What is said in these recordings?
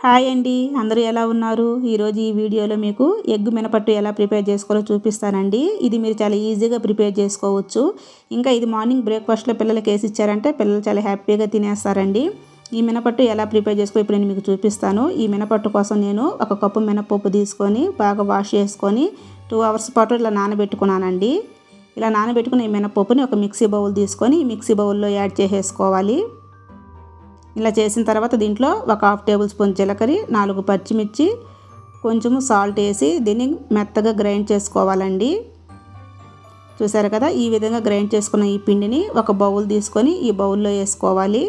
Hi అండి, అందరూ ఎలా ఉన్నారు? ఈరోజు ఈ వీడియోలో మీకు ఎగ్ మినపట్టు ఎలా ప్రిపేర్ చేసుకోవాలో చూపిస్తానండి. ఇది మీరు చాలా ఈజీగా ప్రిపేర్ చేసుకోవచ్చు. ఇంకా ఇది మార్నింగ్ బ్రేక్ఫాస్ట్లో పిల్లలకి వేసి ఇచ్చారంటే పిల్లలు చాలా హ్యాపీగా తినేస్తారండి. ఈ మినపట్టు ఎలా ప్రిపేర్ చేసుకో ఇప్పుడు నేను మీకు చూపిస్తాను. ఈ మినపట్టు కోసం నేను 1 కప్పు మినపప్పు తీసుకొని బాగా వాష్ చేసుకొని 2 అవర్స్ పాటు ఇలా నానబెట్టుకున్నానండి. ఇలా నానబెట్టుకున్న ఈ మినపప్పుని ఒక మిక్సీ బౌల్ తీసుకొని ఈ మిక్సీ బౌల్లో యాడ్ చేసేసుకోవాలి. ఇలా చేసిన తర్వాత దీంట్లో ఒక 1/2 టేబుల్ స్పూన్ జీలకర్ర, 4 పచ్చిమిర్చి, కొంచెము సాల్ట్ వేసి దీన్ని మెత్తగా గ్రైండ్ చేసుకోవాలండి. చూసారు కదా, ఈ విధంగా గ్రైండ్ చేసుకున్న ఈ పిండిని ఒక బౌల్ తీసుకొని ఈ బౌల్లో వేసుకోవాలి.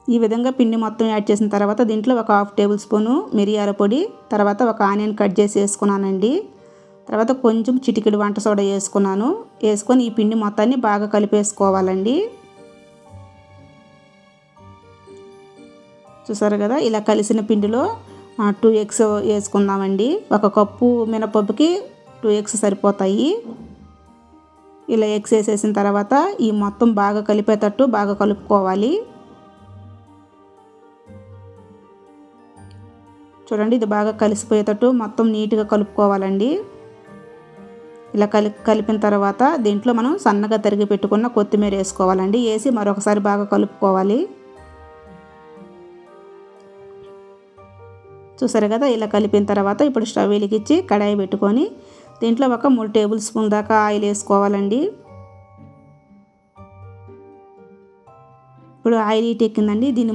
ఈ విధంగా పిండి మొత్తం యాడ్ చేసిన తర్వాత దీంట్లో ఒక 1/2 టేబుల్ స్పూను మిరియాల పొడి, తర్వాత ఒక ఆనియన్ కట్ చేసి వేసుకున్నానండి. తర్వాత కొంచెం చిటికెడు వంట సోడా వేసుకొని ఈ పిండి మొత్తాన్ని బాగా కలిపేసుకోవాలండి. చూసారు కదా, ఇలా కలిసిన పిండిలో 2 ఎగ్స్ వేసుకుందామండి. 1 కప్పు మినపప్పుకి 2 ఎగ్స్ సరిపోతాయి. ఇలా ఎగ్స్ వేసేసిన తర్వాత ఈ మొత్తం బాగా కలిపేటట్టు బాగా కలుపుకోవాలి. చూడండి, ఇది బాగా కలిసిపోయేటట్టు మొత్తం నీట్గా కలుపుకోవాలండి. ఇలా కలిపిన తర్వాత దీంట్లో మనం సన్నగా తరిగి పెట్టుకున్న కొత్తిమీర వేసుకోవాలండి. వేసి మరొకసారి బాగా కలుపుకోవాలి. చూసారు కదా, ఇలా కలిపిన తర్వాత ఇప్పుడు స్టవ్ వెలిగించి కడాయి పెట్టుకొని దీంట్లో ఒక 3 టేబుల్ స్పూన్ దాకా ఆయిల్ వేసుకోవాలండి. ఇప్పుడు ఆయిల్ హీట్ ఎక్కిందండి. దీన్ని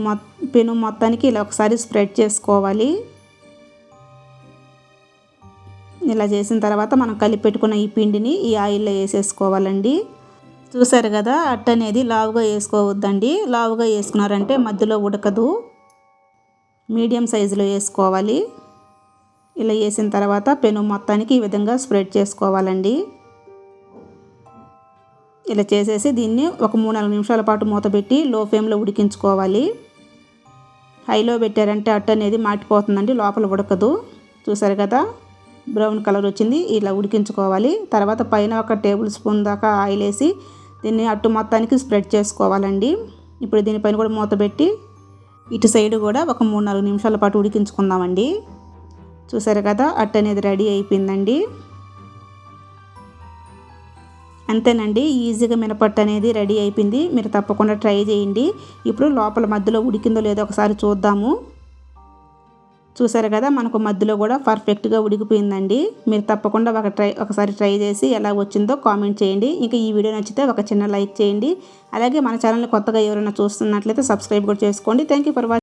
పెను మొత్తానికి ఇలా ఒకసారి స్ప్రెడ్ చేసుకోవాలి. ఇలా చేసిన తర్వాత మనం కలిపి పెట్టుకున్న ఈ పిండిని ఈ ఆయిల్లో వేసేసుకోవాలండి. చూసారు కదా, అట్ట అనేది లావుగా వేసుకోవద్దండి. లావుగా వేసుకున్నారంటే మధ్యలో ఉడకదు. మీడియం సైజులో వేసుకోవాలి. ఇలా వేసిన తర్వాత పెను మొత్తానికి ఈ విధంగా స్ప్రెడ్ చేసుకోవాలండి. ఇలా చేసేసి దీన్ని ఒక 3-4 నిమిషాల పాటు మూత పెట్టి లో ఫ్లేమ్లో ఉడికించుకోవాలి. హైలో పెట్టారంటే అట్ట అనేది మాటిపోతుందండి, లోపల ఉడకదు. చూసారు కదా, బ్రౌన్ కలర్ వచ్చింది. ఇలా ఉడికించుకోవాలి. తర్వాత పైన 1 టేబుల్ స్పూన్ దాకా ఆయిల్ వేసి దీన్ని అట్టు మొత్తానికి స్ప్రెడ్ చేసుకోవాలండి. ఇప్పుడు దీనిపైన కూడా మూత పెట్టి ఇటు సైడ్ కూడా ఒక 3-4 నిమిషాల పాటు ఉడికించుకుందామండి. చూసారు కదా, అట్టు అనేది రెడీ అయిపోయిందండి. అంతేనండి, ఈజీగా మినపట్టు అనేది రెడీ అయిపోయింది. మీరు తప్పకుండా ట్రై చేయండి. ఇప్పుడు లోపల మధ్యలో ఉడికిందో లేదో ఒకసారి చూద్దాము. చూసారు కదా, మనకు మధ్యలో కూడా పర్ఫెక్ట్గా ఉడికిపోయిందండి. మీరు తప్పకుండా ఒకసారి ట్రై చేసి ఎలా వచ్చిందో కామెంట్ చేయండి. ఇంకా ఈ వీడియో నచ్చితే ఒక చిన్న లైక్ చేయండి. అలాగే మన ఛానల్ని కొత్తగా ఎవరైనా చూస్తున్నట్లయితే సబ్స్క్రైబ్ కూడా చేసుకోండి. Thank you for watching.